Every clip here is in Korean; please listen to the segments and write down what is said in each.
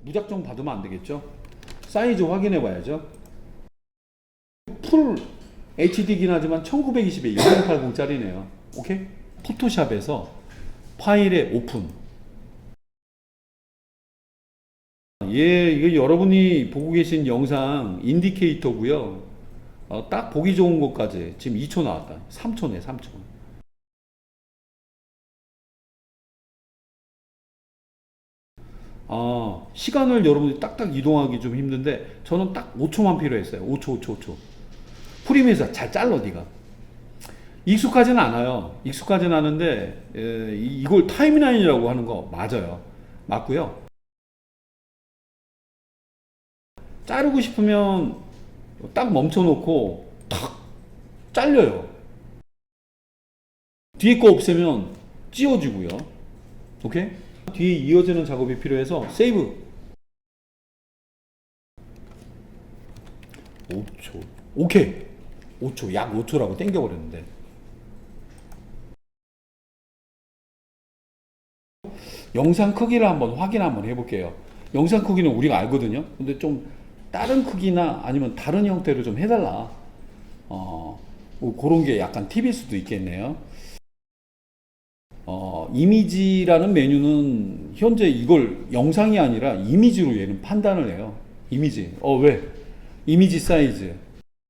무작정 받으면 안 되겠죠? 사이즈 확인해 봐야죠. 풀 HD긴 하지만 1920에 1080짜리네요. 오케이? 포토샵에서 파일에 오픈. 예, 이거 여러분이 보고 계신 영상 인디케이터고요. 딱 보기 좋은 것까지 지금 2초 나왔다. 3초네, 3초. 시간을 여러분이 딱딱 이동하기 좀 힘든데 저는 딱 5초만 필요했어요. 5초, 5초, 5초. 프리미에서 잘 잘라 네가. 익숙하진 않아요. 익숙하진 않은데 이걸 타임라인이라고 하는 거 맞아요. 맞고요. 자르고 싶으면 딱 멈춰놓고 탁 잘려요. 뒤에 거 없애면 찌워지고요. 오케이? 뒤에 이어지는 작업이 필요해서 세이브. 5초. 오케이. 5초. 약 5초라고 땡겨버렸는데. 영상 크기를 한번 확인 한번 해볼게요. 영상 크기는 우리가 알거든요. 근데 좀 다른 크기나 아니면 다른 형태로 좀 해달라. 뭐 그런 게 약간 팁일 수도 있겠네요. 이미지라는 메뉴는 현재 이걸 영상이 아니라 이미지로 얘는 판단을 해요. 이미지. 왜? 이미지 사이즈.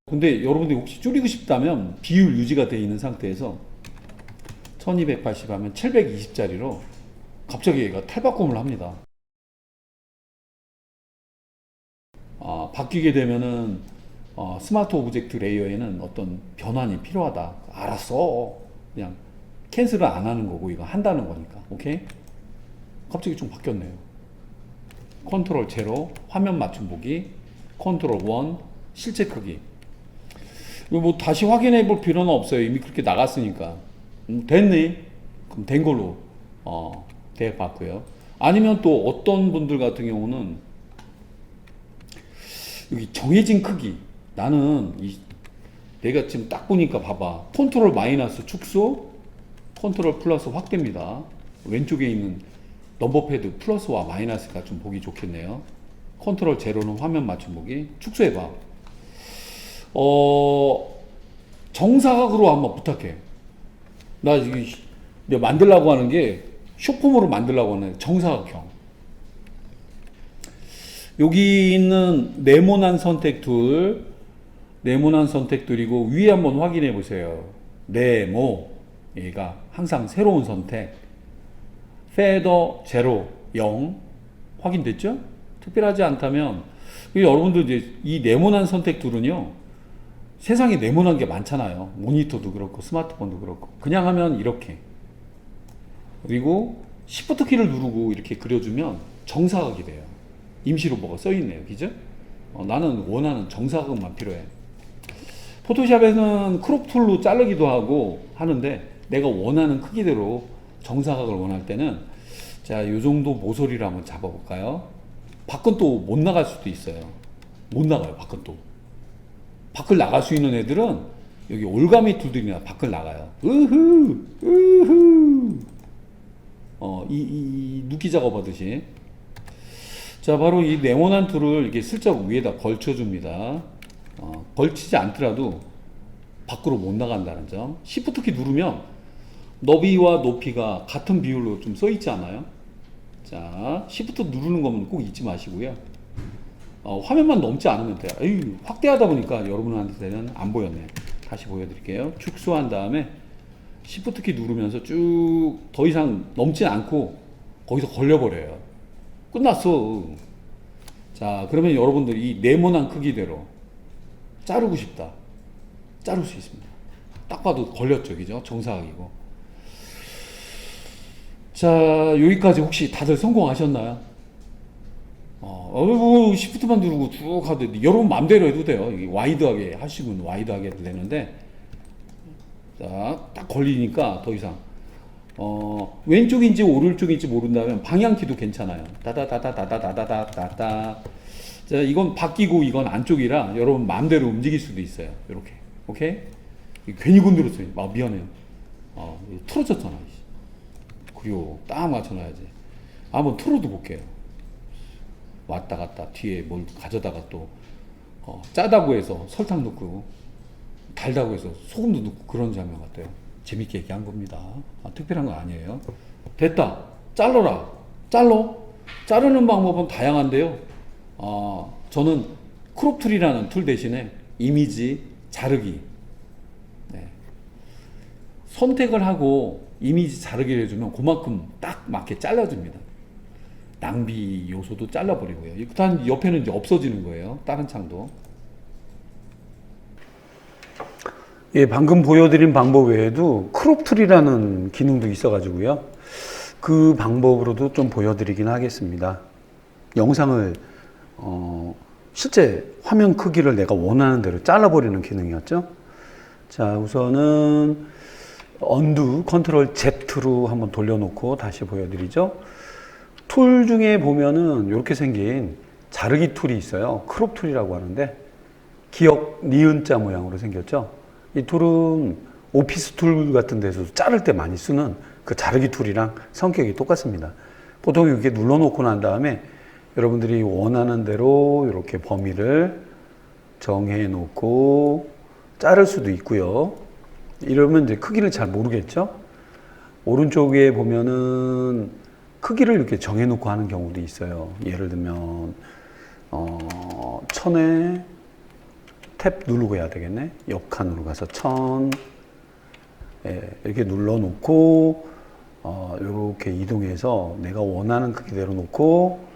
근데 여러분들이 혹시 줄이고 싶다면 비율 유지가 되어 있는 상태에서 1280 하면 720짜리로 갑자기 얘가 탈바꿈을 합니다. 바뀌게 되면은 스마트 오브젝트 레이어에는 어떤 변환이 필요하다. 알았어. 그냥 캔슬을 안 하는 거고 이거 한다는 거니까. 오케이? 갑자기 좀 바뀌었네요. 컨트롤 제로 화면 맞춤 보기, 컨트롤 1 실제 크기. 이거 뭐 다시 확인해 볼 필요는 없어요. 이미 그렇게 나갔으니까. 됐네. 그럼 된 걸로 돼 봤고요. 아니면 또 어떤 분들 같은 경우는 여기 정해진 크기. 나는 내가 지금 딱 보니까 봐봐. 컨트롤 마이너스 축소, 컨트롤 플러스 확대입니다. 왼쪽에 있는 넘버 패드 플러스와 마이너스가 좀 보기 좋겠네요. 컨트롤 제로는 화면 맞춤 보기. 축소해봐. 정사각으로 한번 부탁해. 나 이게 내가 만들려고 하는 게 쇼폼으로 만들려고 하는 정사각형. 여기 있는 네모난 선택 툴, 네모난 선택 툴이고 위에 한번 확인해 보세요. 네모, 얘가 항상 새로운 선택. 페더 제로 0 확인됐죠? 특별하지 않다면 여러분들 이제 이 네모난 선택 툴은요. 세상에 네모난 게 많잖아요. 모니터도 그렇고 스마트폰도 그렇고 그냥 하면 이렇게. 그리고 Shift 키를 누르고 이렇게 그려주면 정사각이 돼요. 임시로 뭐가 써있네요. 그죠? 나는 원하는 정사각만 필요해. 포토샵에는 크롭 툴로 자르기도 하고 하는데 내가 원하는 크기대로 정사각을 원할 때는 자, 요 정도 모서리를 한번 잡아볼까요? 밖은 또 못 나갈 수도 있어요. 못 나가요. 밖은 또. 밖을 나갈 수 있는 애들은 여기 올가미 툴들이나 밖을 나가요. 이 눕기 작업하듯이. 자, 바로 이 네모난 툴을 이렇게 슬쩍 위에다 걸쳐줍니다. 걸치지 않더라도 밖으로 못 나간다는 점. Shift 키 누르면 너비와 높이가 같은 비율로 좀 써있지 않아요? 자, Shift 누르는 거면 꼭 잊지 마시고요. 화면만 넘지 않으면 돼요. 에이, 확대하다 보니까 여러분한테는 안 보였네. 다시 보여드릴게요. 축소한 다음에 Shift 키 누르면서 쭉 더 이상 넘지 않고 거기서 걸려버려요. 끝났어. 자, 그러면 여러분들 이 네모난 크기대로 자르고 싶다. 자를 수 있습니다. 딱 봐도 걸렸죠. 그죠? 정사각이고. 자, 여기까지 혹시 다들 성공하셨나요? 시프트만 누르고 쭉 하도 여러분 마음대로 해도 돼요. 이게 와이드하게 하시면 와이드하게 해도 되는데, 자, 딱 걸리니까 더 이상 왼쪽인지 오른쪽인지 모른다면 방향키도 괜찮아요. 다다다다다다다다다다. 자, 이건 바뀌고 이건 안쪽이라 여러분 마음대로 움직일 수도 있어요. 이렇게. 오케이? 괜히 건드렸어요. 미안해요. 틀어졌잖아. 그리고 딱 맞춰놔야지. 한번 틀어도 볼게요. 왔다 갔다 뒤에 뭘 가져다가 또 짜다고 해서 설탕 넣고 달다고 해서 소금도 넣고 그런 장면 같아요. 재밌게 얘기한 겁니다. 특별한 거 아니에요. 됐다. 잘라라. 자르는 방법은 다양한데요. 저는 크롭툴이라는 툴 대신에 이미지 자르기, 네. 선택을 하고 이미지 자르기를 해주면 그만큼 딱 맞게 잘라줍니다. 낭비 요소도 잘라버리고요. 일단 옆에는 이제 없어지는 거예요. 다른 창도. 예, 방금 보여드린 방법 외에도 크롭툴이라는 기능도 있어가지고요. 그 방법으로도 좀 보여드리긴 하겠습니다. 영상을 실제 화면 크기를 내가 원하는 대로 잘라버리는 기능이었죠. 자, 우선은 언두 컨트롤 Z로 한번 돌려놓고 다시 보여드리죠. 툴 중에 보면은 이렇게 생긴 자르기 툴이 있어요. 크롭 툴이라고 하는데 기역 니은자 모양으로 생겼죠. 이 툴은 오피스 툴 같은 데서도 자를 때 많이 쓰는 그 자르기 툴이랑 성격이 똑같습니다. 보통 이렇게 눌러놓고 난 다음에 여러분들이 원하는 대로 이렇게 범위를 정해 놓고 자를 수도 있고요. 이러면 이제 크기를 잘 모르겠죠. 오른쪽에 보면은 크기를 이렇게 정해 놓고 하는 경우도 있어요. 예를 들면 1000에 탭 누르고 해야 되겠네. 옆칸으로 가서 1000 이렇게 눌러 놓고 이렇게 이동해서 내가 원하는 크기대로 놓고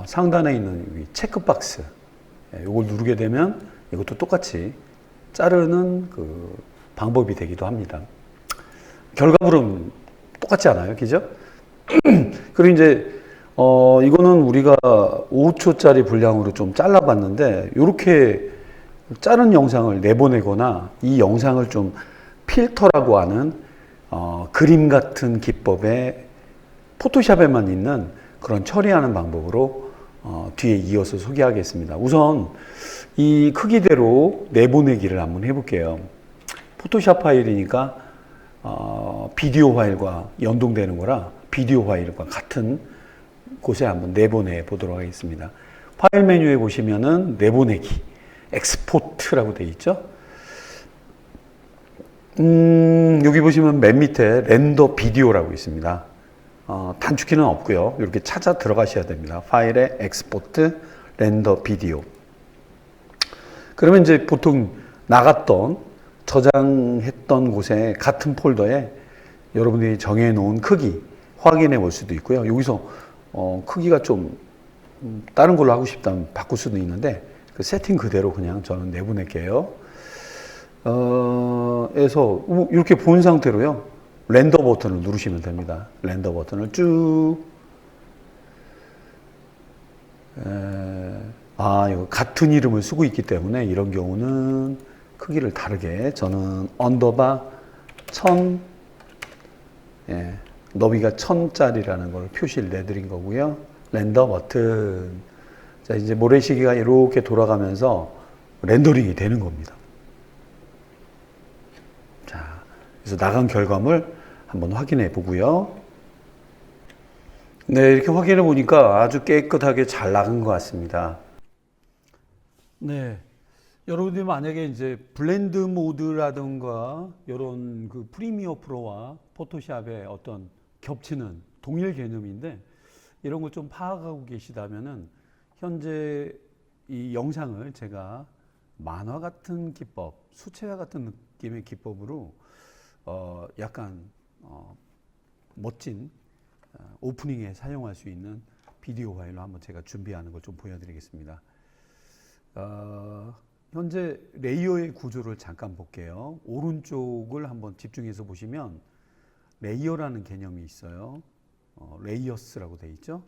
상단에 있는 여기 체크박스 이걸 누르게 되면 이것도 똑같이 자르는 그 방법이 되기도 합니다. 결과물은 똑같지 않아요, 그죠? 그리고 이제 이거는 우리가 5초짜리 분량으로 좀 잘라봤는데 이렇게 자른 영상을 내보내거나 이 영상을 좀 필터라고 하는 그림 같은 기법에 포토샵에만 있는 그런 처리하는 방법으로 뒤에 이어서 소개하겠습니다. 우선 이 크기대로 내보내기를 한번 해볼게요. 포토샵 파일이니까 비디오 파일과 연동되는 거라 비디오 파일과 같은 곳에 한번 내보내 보도록 하겠습니다. 파일 메뉴에 보시면은 내보내기, 엑스포트라고 되어 있죠. 여기 보시면 맨 밑에 렌더 비디오라고 있습니다. 단축키는 없고요. 이렇게 찾아 들어가셔야 됩니다. 파일에 엑스포트, 렌더 비디오. 그러면 이제 보통 나갔던 저장했던 곳에 같은 폴더에 여러분들이 정해 놓은 크기 확인해 볼 수도 있고요. 여기서 크기가 좀 다른 걸로 하고 싶다면 바꿀 수도 있는데 그 세팅 그대로 그냥 저는 내보낼게요. 그래서 이렇게 본 상태로요. 렌더 버튼을 누르시면 됩니다. 렌더 버튼을 쭉 이거 같은 이름을 쓰고 있기 때문에 이런 경우는 크기를 다르게 저는 언더바 1000 너비가 1000짜리라는 걸 표시를 내드린 거고요. 렌더 버튼. 자, 이제 모래시계가 이렇게 돌아가면서 렌더링이 되는 겁니다. 자, 그래서 나간 결과물 한번 확인해 보고요. 네, 이렇게 확인해 보니까 아주 깨끗하게 잘 나간 것 같습니다. 네. 여러분들이 만약에 이제 블렌드 모드라든가 이런 그 프리미어 프로와 포토샵의 어떤 겹치는 동일 개념인데 이런 걸 좀 파악하고 계시다면은 현재 이 영상을 제가 만화 같은 기법, 수채화 같은 느낌의 기법으로 약간 멋진 오프닝에 사용할 수 있는 비디오 파일로 한번 제가 준비하는 걸 좀 보여드리겠습니다. 현재 레이어의 구조를 잠깐 볼게요. 오른쪽을 한번 집중해서 보시면 레이어라는 개념이 있어요. 레이어스라고 되어 있죠.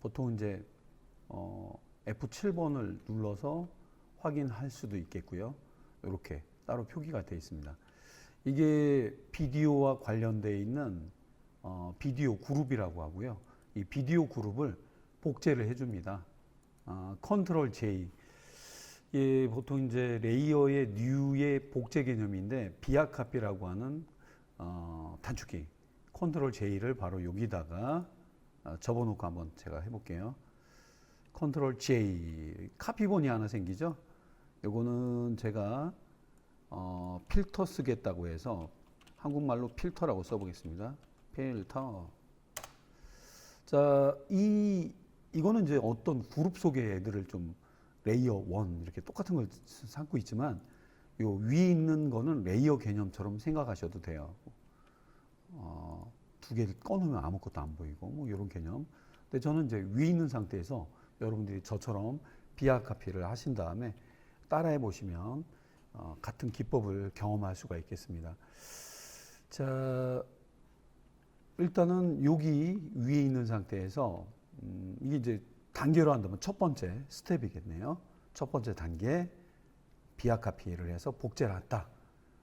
보통 이제 F7번을 눌러서 확인할 수도 있겠고요. 이렇게 따로 표기가 되어 있습니다. 이게 비디오와 관련되어 있는 비디오 그룹이라고 하고요. 이 비디오 그룹을 복제를 해줍니다. 컨트롤 J. 예, 보통 이제 레이어의 뉴의 복제 개념인데 비아카피라고 하는 단축키 컨트롤 J를 바로 여기다가 접어놓고 한번 제가 해볼게요. 컨트롤 J. 카피본이 하나 생기죠? 요거는 제가 필터 쓰겠다고 해서 한국말로 필터라고 써보겠습니다. 필터. 자, 이거는 이제 어떤 그룹 속의 애들을 좀 레이어 1 이렇게 똑같은 걸 삼고 있지만 요 위에 있는 거는 레이어 개념처럼 생각하셔도 돼요. 두 개를 꺼놓으면 아무것도 안 보이고 뭐 이런 개념. 근데 저는 이제 위에 있는 상태에서 여러분들이 저처럼 비약 카피를 하신 다음에 따라해 보시면 같은 기법을 경험할 수가 있겠습니다. 자, 일단은 여기 위에 있는 상태에서 이게 이제 단계로 한다면 첫 번째 스텝이겠네요. 첫 번째 단계 비약 카피를 해서 복제를 했다.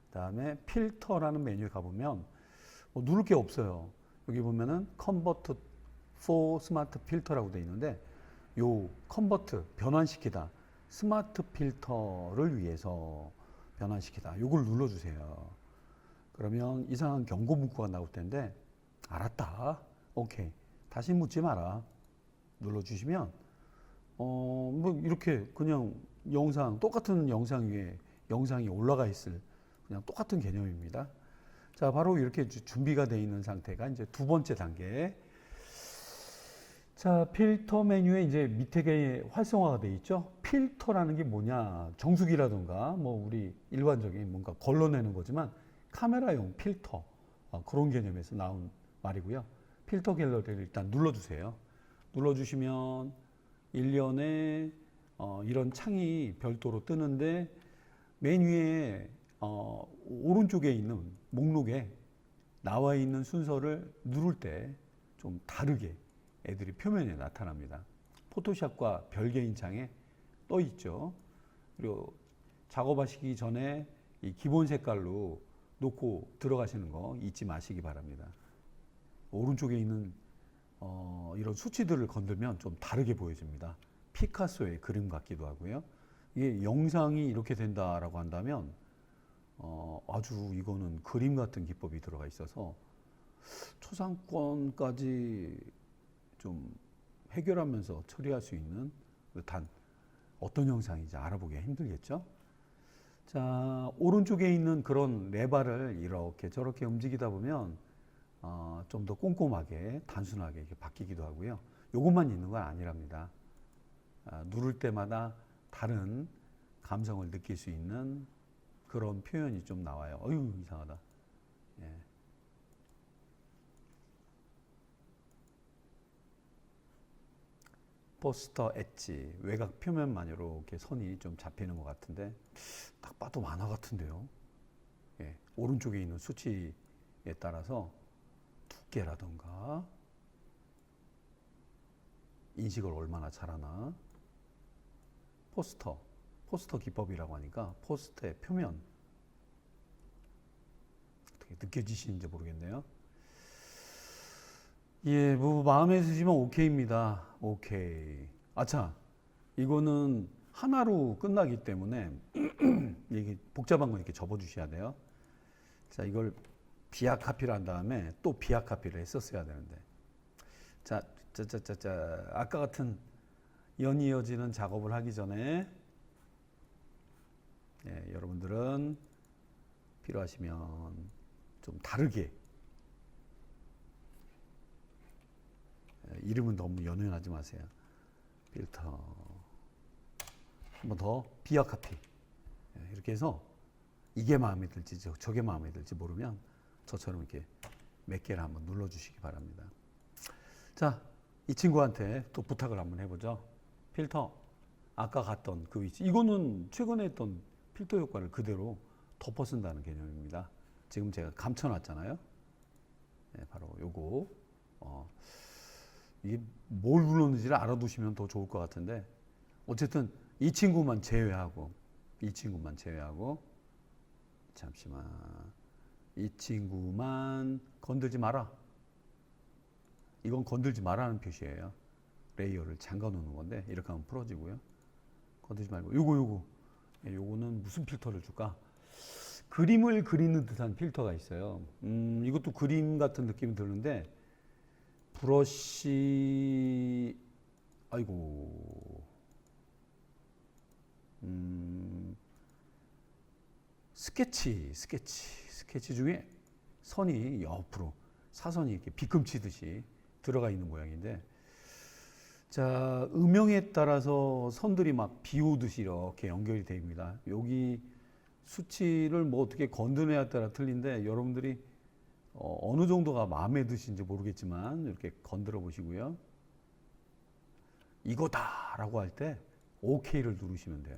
그다음에 필터라는 메뉴에 가보면 뭐 누를 게 없어요. 여기 보면은 Convert for Smart Filter라고 되어 있는데 요 컨버트 변환시키다 스마트 필터를 위해서 변환시키다 요걸 눌러주세요. 그러면 이상한 경고 문구가 나올 텐데 알았다. 오케이. 다시 묻지 마라. 눌러주시면 뭐 이렇게 그냥 영상 똑같은 영상 위에 영상이 올라가 있을 그냥 똑같은 개념입니다. 자, 바로 이렇게 준비가 되어 있는 상태가 이제 두 번째 단계. 자, 필터 메뉴에 이제 밑에 활성화가 되어 있죠. 필터라는 게 뭐냐? 정수기라든가 뭐 우리 일반적인 뭔가 걸러내는 거지만 카메라용 필터 그런 개념에서 나온 말이고요. 필터 갤러리를 일단 눌러주세요. 눌러주시면 일련의 이런 창이 별도로 뜨는데 맨 위에 오른쪽에 있는 목록에 나와 있는 순서를 누를 때 좀 다르게 애들이 표면에 나타납니다. 포토샵과 별개인 창에 떠 있죠. 그리고 작업하시기 전에 이 기본 색깔로 놓고 들어가시는 거 잊지 마시기 바랍니다. 오른쪽에 있는 이런 수치들을 건들면 좀 다르게 보여집니다. 피카소의 그림 같기도 하고요. 이게 영상이 이렇게 된다라고 한다면 아주 이거는 그림 같은 기법이 들어가 있어서 초상권까지 좀 해결하면서 처리할 수 있는 듯한 어떤 영상인지 알아보기가 힘들겠죠. 자, 오른쪽에 있는 그런 레바를 이렇게 저렇게 움직이다 보면 좀 더 꼼꼼하게 단순하게 이렇게 바뀌기도 하고요. 요것만 있는 건 아니랍니다. 누를 때마다 다른 감성을 느낄 수 있는 그런 표현이 좀 나와요. 어휴, 이상하다. 예. 포스터 엣지, 외곽 표면만으로 이렇게 선이 좀 잡히는 것 같은데, 딱 봐도 만화 같은데요. 예. 오른쪽에 있는 수치에 따라서 두께라던가, 인식을 얼마나 잘하나, 포스터 기법이라고 하니까 포스터의 표면 어떻게 느껴지시는지 모르겠네요. 예, 뭐 마음에 드시면 오케이입니다. 오케이. 아차, 이거는 하나로 끝나기 때문에 이게 복잡한 거 이렇게 접어주셔야 돼요. 자, 이걸 비약 카피를 한 다음에 또 비약 카피를 했었어야 되는데, 자, 아까 같은 연이어지는 작업을 하기 전에 예, 여러분들은 필요하시면 좀 다르게 이름은 너무 연연하지 마세요. 필터 한 번 더 비약 카피 이렇게 해서 이게 마음에 들지 저게 마음에 들지 모르면 저처럼 이렇게 몇 개를 한번 눌러주시기 바랍니다. 자, 이 친구한테 또 부탁을 한번 해보죠. 필터 아까 갔던 그 위치, 이거는 최근에 했던 필터 효과를 그대로 덮어 쓴다는 개념입니다. 지금 제가 감춰놨잖아요. 네, 바로 요거 이게 뭘 눌렀는지를 알아두시면 더 좋을 것 같은데, 어쨌든 이 친구만 제외하고 잠시만, 이 친구만 건들지 마라. 이건 건들지 마라는 표시예요. 레이어를 잠가 놓는 건데 이렇게 하면 풀어지고요. 건들지 말고 요거는 무슨 필터를 줄까? 그림을 그리는 듯한 필터가 있어요. 이것도 그림 같은 느낌이 드는데, 브러쉬, 아이고, 스케치 중에 선이 옆으로 사선이 이렇게 빗금치듯이 들어가 있는 모양인데, 자, 음영에 따라서 선들이 막 비 오듯이 이렇게 연결이 됩니다. 여기 수치를 뭐 어떻게 건드냐에 따라 틀린데, 여러분들이 어느 정도가 마음에 드신지 모르겠지만 이렇게 건드려 보시고요. 이거다라고 할 때 OK를 누르시면 돼요.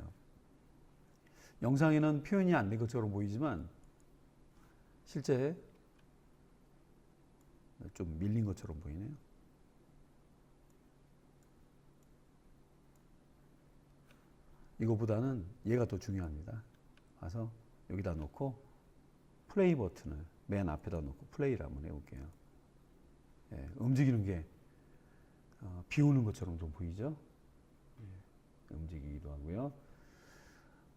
영상에는 표현이 안 된 것처럼 보이지만 실제 좀 밀린 것처럼 보이네요. 이거보다는 얘가 더 중요합니다. 와서 여기다 놓고 플레이 버튼을 맨 앞에다 놓고 플레이를 한번 해볼게요. 예, 움직이는 게 비 오는 것처럼 좀 보이죠? 예, 움직이기도 하고요.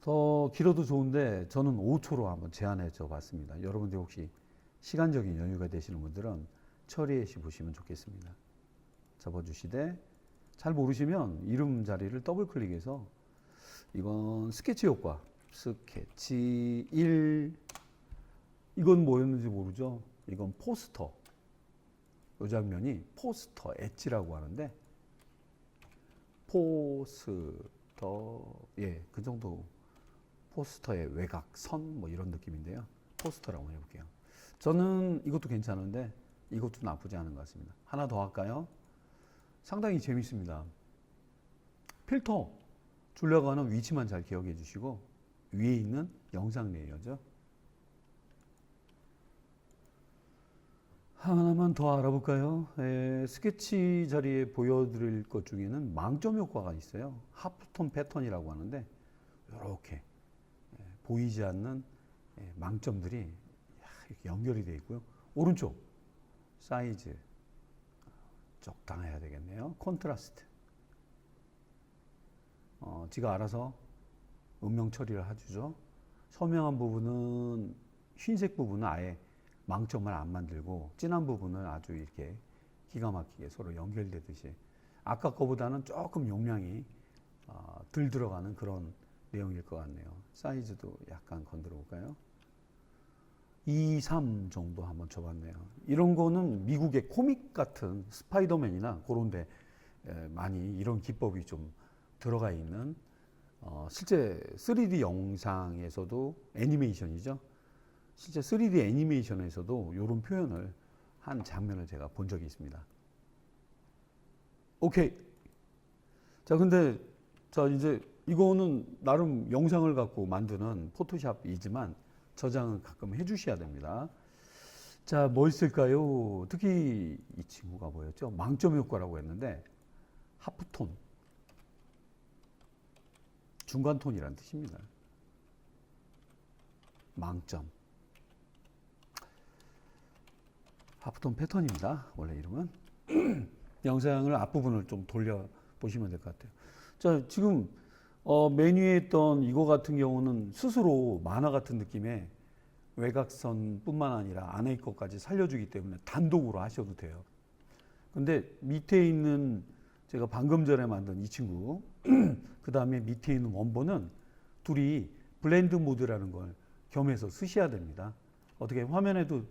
더 길어도 좋은데 저는 5초로 한번 제한해 줘 봤습니다. 여러분들 혹시 시간적인 여유가 되시는 분들은 처리해 보시면 좋겠습니다. 접어주시되, 잘 모르시면 이름 자리를 더블 클릭해서 이건 스케치 효과, 스케치 1, 이건 뭐였는지 모르죠? 이건 포스터. 이 장면이 포스터 엣지라고 하는데, 포스터, 예, 그 정도 포스터의 외곽, 선, 뭐 이런 느낌인데요. 포스터라고 해볼게요. 저는 이것도 괜찮은데, 이것도 나쁘지 않은 것 같습니다. 하나 더 할까요? 상당히 재밌습니다. 필터 주려고 하는 위치만 잘 기억해 주시고, 위에 있는 영상 레이어죠. 하나만 더 알아볼까요? 스케치 자리에 보여드릴 것 중에는 망점 효과가 있어요. 하프톤 패턴이라고 하는데, 이렇게 보이지 않는 망점들이 이렇게 연결이 되어 있고요. 오른쪽 사이즈 적당해야 되겠네요. 콘트라스트. 지가 알아서 음영 처리를 해주죠. 선명한 부분은, 흰색 부분은 아예 망점을 안 만들고, 진한 부분은 아주 이렇게 기가 막히게 서로 연결되듯이, 아까 거보다는 조금 용량이 덜 들어가는 그런 내용일 것 같네요. 사이즈도 약간 건드려 볼까요? 2, 3 정도 한번 줘봤네요. 이런 거는 미국의 코믹 같은 스파이더맨이나 그런 데 많이 이런 기법이 좀 들어가 있는, 실제 3D 영상에서도, 애니메이션이죠. 실제 3D 애니메이션에서도 이런 표현을 한 장면을 제가 본 적이 있습니다. 오케이. 자, 근데, 자, 이제 이거는 나름 영상을 갖고 만드는 포토샵이지만 저장은 가끔 해 주셔야 됩니다. 자, 뭐 있을까요? 특히 이 친구가 뭐였죠? 망점 효과라고 했는데, 하프톤. 중간톤이라는 뜻입니다. 망점. 하프톤 패턴입니다. 원래 이름은. 영상을 앞부분을 좀 돌려 보시면 될 것 같아요. 자, 지금 메뉴에 있던 이거 같은 경우는 스스로 만화 같은 느낌의 외곽선 뿐만 아니라 안에 것까지 살려주기 때문에 단독으로 하셔도 돼요. 근데 밑에 있는 제가 방금 전에 만든 이 친구, 그 다음에 밑에 있는 원본은 둘이 블렌드 모드라는 걸 겸해서 쓰셔야 됩니다. 어떻게 화면에도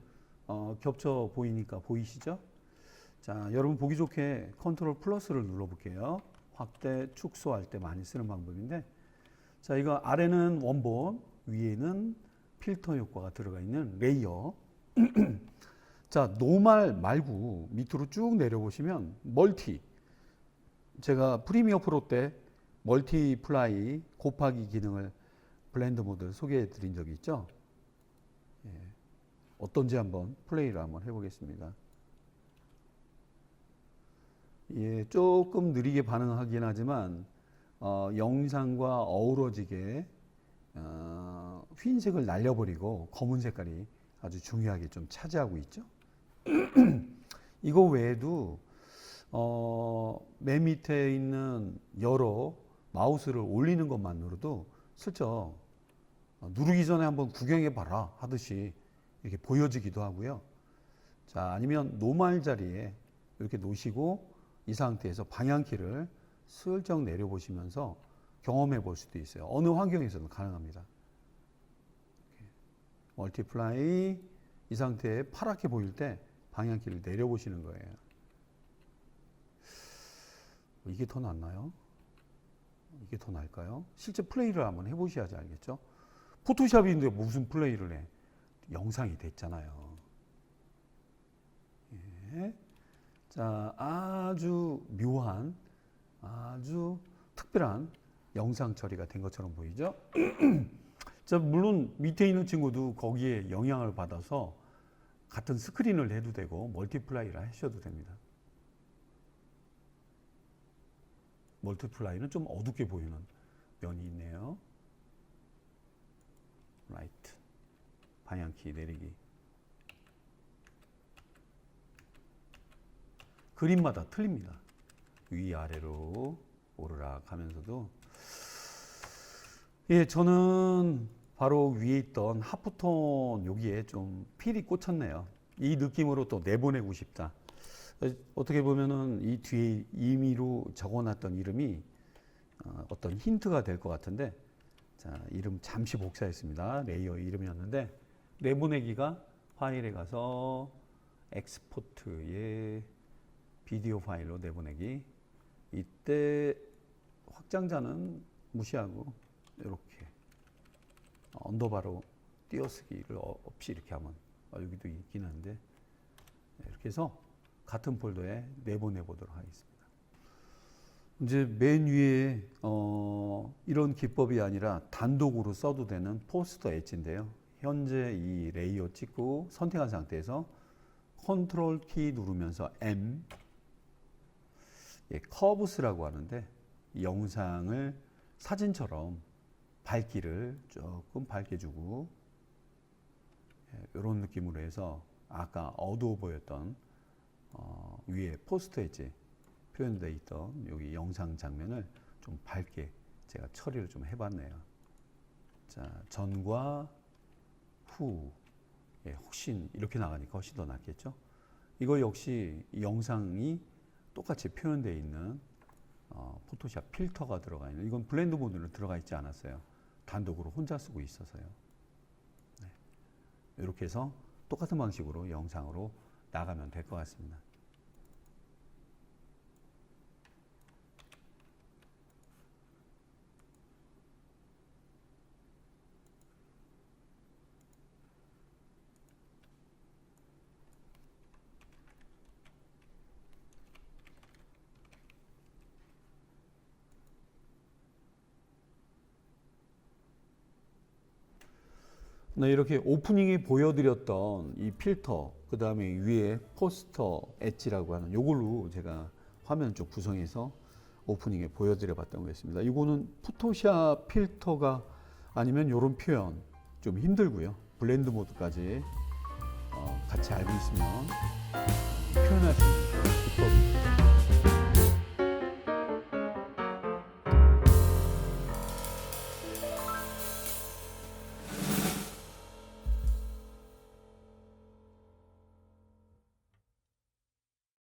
겹쳐 보이니까 보이시죠? 자, 여러분 보기 좋게 컨트롤 플러스를 눌러 볼게요. 확대, 축소할 때 많이 쓰는 방법인데, 자, 이거 아래는 원본, 위에는 필터 효과가 들어가 있는 레이어. 자, 노멀 말고 밑으로 쭉 내려보시면 멀티. 제가 프리미어 프로 때 멀티플라이 곱하기 기능을 블렌드 모드 소개해 드린 적이 있죠. 예. 어떤지 한번 플레이를 한번 해보겠습니다. 예, 조금 느리게 반응하긴 하지만 영상과 어우러지게 흰색을 날려버리고 검은 색깔이 아주 중요하게 좀 차지하고 있죠. 이거 외에도 맨 밑에 있는 여러 마우스를 올리는 것만으로도 슬쩍 누르기 전에 한번 구경해 봐라 하듯이 이렇게 보여지기도 하고요. 자, 아니면 노멀 자리에 이렇게 놓으시고 이 상태에서 방향키를 슬쩍 내려보시면서 경험해 볼 수도 있어요. 어느 환경에서든 가능합니다. 멀티플라이 이 상태에 파랗게 보일 때 방향키를 내려보시는 거예요. 이게 더 낫나요? 이게 더 나을까요? 실제 플레이를 한번 해보셔야지 알겠죠? 포토샵인데 무슨 플레이를 해? 영상이 됐잖아요. 예. 자, 아주 묘한, 아주 특별한 영상 처리가 된 것처럼 보이죠? 자, 물론 밑에 있는 친구도 거기에 영향을 받아서 같은 스크린을 해도 되고 멀티플라이를 하셔도 됩니다. 멀티플라이는 좀 어둡게 보이는 면이 있네요. 라이트, 방향키 내리기. 그림마다 틀립니다. 위아래로 오르락 하면서도. 예, 저는 바로 위에 있던 하프톤 여기에 좀 필이 꽂혔네요. 이 느낌으로 또 내보내고 싶다. 어떻게 보면은 이 뒤에 임의로 적어놨던 이름이 어떤 힌트가 될 것 같은데, 자, 이름 잠시 복사했습니다. 레이어 이름이었는데, 내보내기가 파일에 가서 엑스포트에 비디오 파일로 내보내기. 이때 확장자는 무시하고 이렇게 언더바로 띄어쓰기를 없이 이렇게 하면 여기도 있긴 한데, 이렇게 해서 같은 폴더에 내보내 보도록 하겠습니다. 이제 맨 위에 이런 기법이 아니라 단독으로 써도 되는 포스터 엣지인데요. 현재 이 레이어 찍고 선택한 상태에서 컨트롤 키 누르면서 M, 예, 커브스라고 하는데, 이 영상을 사진처럼 밝기를 조금 밝게 주고, 예, 이런 느낌으로 해서 아까 어두워 보였던 위에 포스터 엣지 표현되어 있던 여기 영상 장면을 좀 밝게 제가 처리를 좀 해봤네요. 자, 전과 후, 예, 훨씬 이렇게 나가니까 훨씬 더 낫겠죠. 이거 역시 이 영상이 똑같이 표현되어 있는 포토샵 필터가 들어가 있는, 이건 블렌드 모드로 들어가 있지 않았어요. 단독으로 혼자 쓰고 있어서요. 네. 이렇게 해서 똑같은 방식으로 영상으로 나가면 될 것 같습니다. 네, 이렇게 오프닝에 보여드렸던 이 필터, 그 다음에 위에 포스터 엣지라고 하는 요걸로 제가 화면 쪽 구성해서 오프닝에 보여드려 봤던 거였습니다. 이거는 포토샵 필터가 아니면 이런 표현 좀 힘들고요. 블렌드 모드까지 같이 알고 있으면 표현할 수 있는